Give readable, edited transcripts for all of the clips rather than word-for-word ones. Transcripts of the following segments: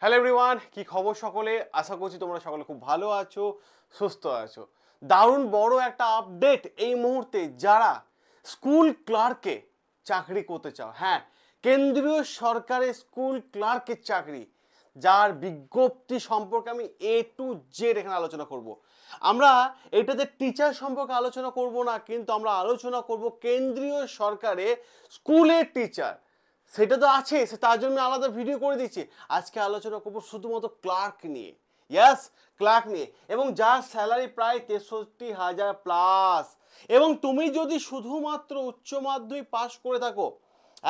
Hello everyone, কি খবর সকলে? আশা করছি তোমরা সকলে খুব ভালো আছো, সুস্থ আছো। দারুণ বড় একটা আপডেট এই মুহূর্তে, যারা স্কুল ক্লার্কে চাকরি করতে চাও। হ্যাঁ, কেন্দ্রীয় সরকারের স্কুল ক্লার্কের চাকরি, যার বিজ্ঞপ্তি সম্পর্কে আমি এ টু জেড এখানে আলোচনা করব। আমরা এটাতে টিচার সম্পর্কে আলোচনা করব না, কিন্তু আমরা আলোচনা করব কেন্দ্রীয় সরকারে স্কুলের টিচার। সেটা তো আছে, তার জন্য আলাদা ভিডিও করে দিচ্ছি। আজকে আলোচনা করবো শুধুমাত্র ক্লার্ক নিয়ে। ইয়াস, ক্লার্ক নিয়ে, এবং যার স্যালারি প্রায় 63,000 প্লাস। এবং তুমি যদি শুধুমাত্র উচ্চ মাধ্যমিক পাশ করে থাকো,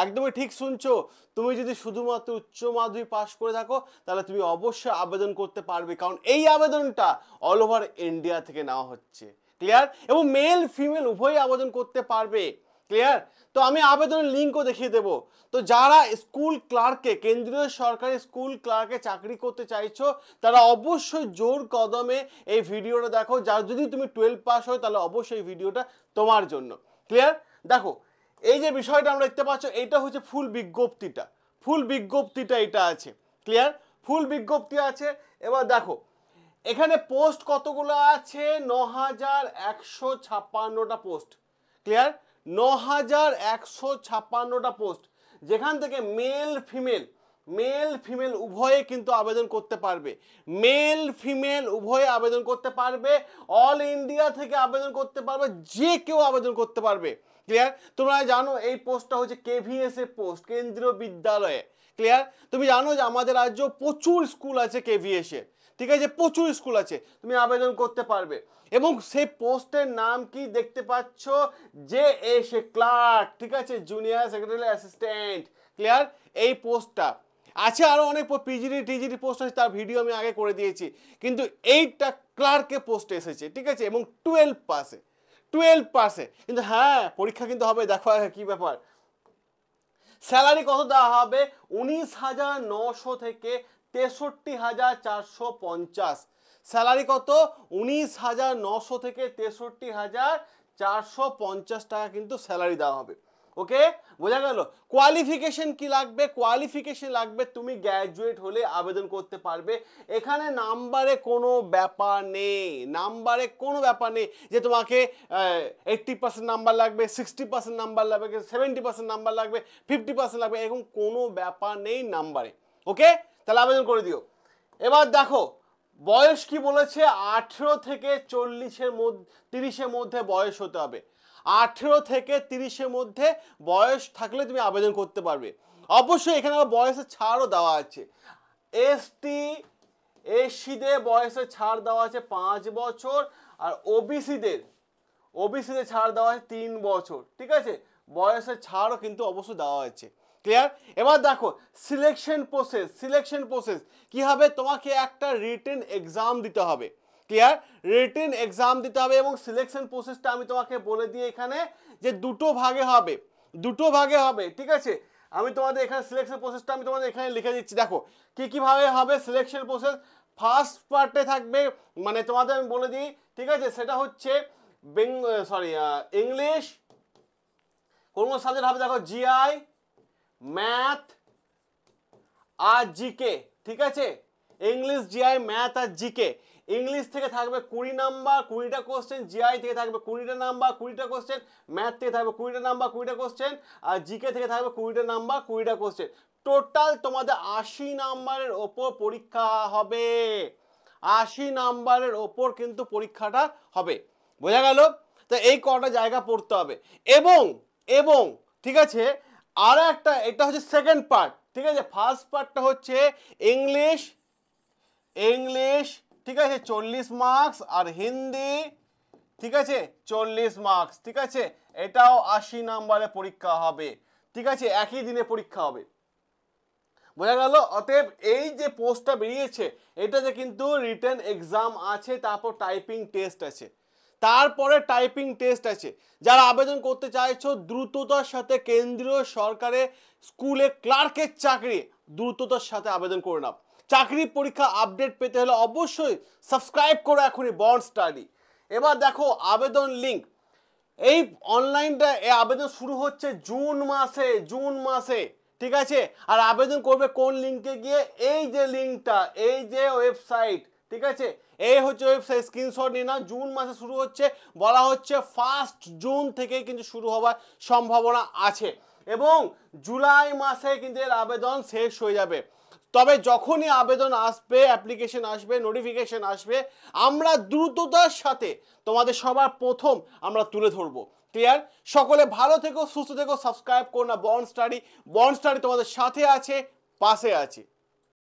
একদমই ঠিক শুনছো, তুমি যদি শুধুমাত্র উচ্চ মাধ্যমিক পাশ করে থাকো তাহলে তুমি অবশ্যই আবেদন করতে পারবে, কারণ এই আবেদনটা অল ওভার ইন্ডিয়া থেকে নেওয়া হচ্ছে। ক্লিয়ার? এবং মেল ফিমেল উভয়ই আবেদন করতে পারবে। ক্লিয়ার? তো আমি আবেদনের লিঙ্কও দেখিয়ে দেবো। তো যারা স্কুল ক্লার্কে, কেন্দ্রীয় সরকারি স্কুল ক্লার্কে চাকরি করতে চাইছো, তারা অবশ্যই জোর কদমে এই ভিডিওটা দেখো। যার যদি তুমি 12 পাস হয় তাহলে অবশ্যই এই ভিডিওটা তোমার জন্য। ক্লিয়ার? দেখো, এই যে বিষয়টা আমরা দেখতে পাচ্ছ, এটা হচ্ছে ফুল বিজ্ঞপ্তিটা এটা আছে। ক্লিয়ার? ফুল বিজ্ঞপ্তি আছে। এবার দেখো এখানে পোস্ট কতগুলো আছে, 9,156টা পোস্ট। ক্লিয়ার? 9,156টা পোস্ট, যেখান থেকে মেল ফিমেল উভয়ে কিন্তু আবেদন করতে পারবে। মেল ফিমেল উভয়ে আবেদন করতে পারবে। অল ইন্ডিয়া থেকে আবেদন করতে পারবে, যে কেউ আবেদন করতে পারবে। ক্লিয়ার? তোমরা জানো এই পোস্টটা হচ্ছে কেভিএস এর পোস্ট, কেন্দ্রীয় বিদ্যালয়ে। ক্লিয়ার? তুমি জানো যে আমাদের রাজ্য প্রচুর স্কুল আছে কেভিএস এর, ঠিক আছে, প্রচুর স্কুল আছে, তুমি আবেদন করতে পারবে। এবং সেই পোস্টের নাম কি দেখতে পাচ্ছ, যে সে ক্লার্ক, ঠিক আছে, জুনিয়র সেক্রেটারি অ্যাসিস্ট্যান্ট। ক্লিয়ার? এই পোস্টটা আছে, আরো অনেক পিজিডি টিজিডি পোস্ট আছে, তার ভিডিও আমি আগে করে দিয়েছি, কিন্তু এইটা ক্লার্কে পোস্ট এসেছে, ঠিক আছে, এবং 12 পাসে। কিন্তু হ্যাঁ, পরীক্ষা কিন্তু হবে। দেখো কি ব্যাপার, স্যালারি কত দেওয়া হবে, 19,900 থেকে 63,450। স্যালারি কত, 19,900 থেকে 63,450 টাকা কিন্তু স্যালারি দেওয়া হবে। ওকে, বোঝা গেল? কোয়ালিফিকেশন কি লাগবে? কোয়ালিফিকেশন লাগবে তুমি গ্র্যাজুয়েট হলে আবেদন করতে পারবে। এখানে নাম্বারে কোনো ব্যাপার নেই, যে তোমাকে 80% নাম্বার লাগবে, 60% নাম্বার লাগবে, 70% নাম্বার লাগবে, 50% লাগবে, এরকম কোনো ব্যাপার নেই নাম্বারে। ওকে, তাহলে আবেদন করে দিও। এবার দেখো বয়স কি বলেছে, 18 থেকে 30-এর মধ্যে বয়স হতে হবে। 18 থেকে 30-এর মধ্যে বয়স থাকলে তুমি আবেদন করতে পারবে। অবশ্যই এখানে বয়সের ছাড়ও দেওয়া আছে। এসসিদের বয়সের ছাড় দেওয়া আছে 5 বছর, আর ওবিসিদের ছাড় দেওয়া আছে 3 বছর, ঠিক আছে, বয়সের ছাড়ও কিন্তু অবশ্যই দেওয়া আছে। ক্লিয়ার? এবার দেখো সিলেকশন প্রসেস কি হবে, তোমাকে একটা রিটেন এক্সাম দিতে হবে। ক্লিয়ার? রিটেন এক্সাম দিতে হবে, এবং সিলেকশন প্রসেসটা আমি তোমাকে বলে দিই এখানে, যে দুটো ভাগে হবে, ঠিক আছে। আমি তোমাদের এখানে সিলেকশন প্রসেসটা আমি তোমাদের এখানে লিখে দিচ্ছি। দেখো কিভাবে হবে সিলেকশন প্রসেস। ফার্স্ট পার্টে থাকবে, মানে তোমাদের আমি বলে দিই, ঠিক আছে, সেটা হচ্ছে ইংলিশ। কোন সাবজেক্ট হবে, দেখো জিআই, ম্যাথ আর জিকে, ঠিক আছে, ইংলিশ, জিআই, ম্যাথ আর জিকে। ইংলিশ থেকে থাকবে 20 নাম্বার, 20টা কোশ্চেন, জিআই থেকে থাকবে 20টা নাম্বার, 20টা কোশ্চেন, ম্যাথ থেকে থাকবে 20টা নাম্বার, 20টা কোশ্চেন, আর জিকে থেকে থাকবে 20টা নাম্বার, 20টা কোশ্চেন। টোটাল তোমাদের 80 নাম্বারের ওপর পরীক্ষা হবে। 80 নাম্বারের ওপর কিন্তু পরীক্ষাটা হবে। বোঝা গেল? তো এই কটা জায়গা পড়তে হবে। এবং ঠিক আছে, আর একটা, এটা হচ্ছে সেকেন্ড পার্ট, ঠিক আছে। ফার্স্ট পার্টটা হচ্ছে ইংলিশ, ঠিক আছে, 40 মার্কস, আর হিন্দি, ঠিক আছে, 40 মার্কস, ঠিক আছে, এটাও 80 নাম্বারে পরীক্ষা হবে, ঠিক আছে, একই দিনে পরীক্ষা হবে। বোঝা গেল? অতএব এই যে পোস্টটা বেরিয়েছে, এটাতে কিন্তু রিটেন এক্সাম আছে, তারপর টাইপিং টেস্ট আছে, যারা আবেদন করতে চাইছো দ্রুততার সাথে কেন্দ্রীয় সরকারের স্কুলে ক্লার্কের চাকরি, দ্রুততার সাথে আবেদন করে নাও। চাকরি পরীক্ষা আপডেট পেতে হলে অবশ্যই সাবস্ক্রাইব করো এখনই বন্ড স্টাডি। এবার দেখো আবেদন লিঙ্ক, এই অনলাইনটা আবেদন শুরু হচ্ছে জুন মাসে, ঠিক আছে? আর আবেদন করবে কোন লিঙ্কে গিয়ে? এই যে লিঙ্কটা, এই যে ওয়েবসাইট, ঠিক আছে? এই হচ্ছে ওয়েবসাইট, স্ক্রিনশট নিয়ে নাও। জুন মাসে শুরু হচ্ছে, বলা হচ্ছে 1 জুন থেকে কিন্তু শুরু হওয়ার সম্ভাবনা আছে এবং জুলাই মাসে কিন্তু এর আবেদন শেষ হয়ে যাবে। তবে যখনই আবেদন আসবে, অ্যাপ্লিকেশন আসবে, নোটিফিকেশন আসবে, আমরা দ্রুততার সাথে তোমাদের সবার প্রথম আমরা তুলে ধরবো। ক্লিয়ার? সকলে ভালো থেকো, সুস্থ থেকো, সাবস্ক্রাইব করো না বন্ড স্টাডি। বন্ড স্টাডি তোমাদের সাথে আছে, পাশে আছে।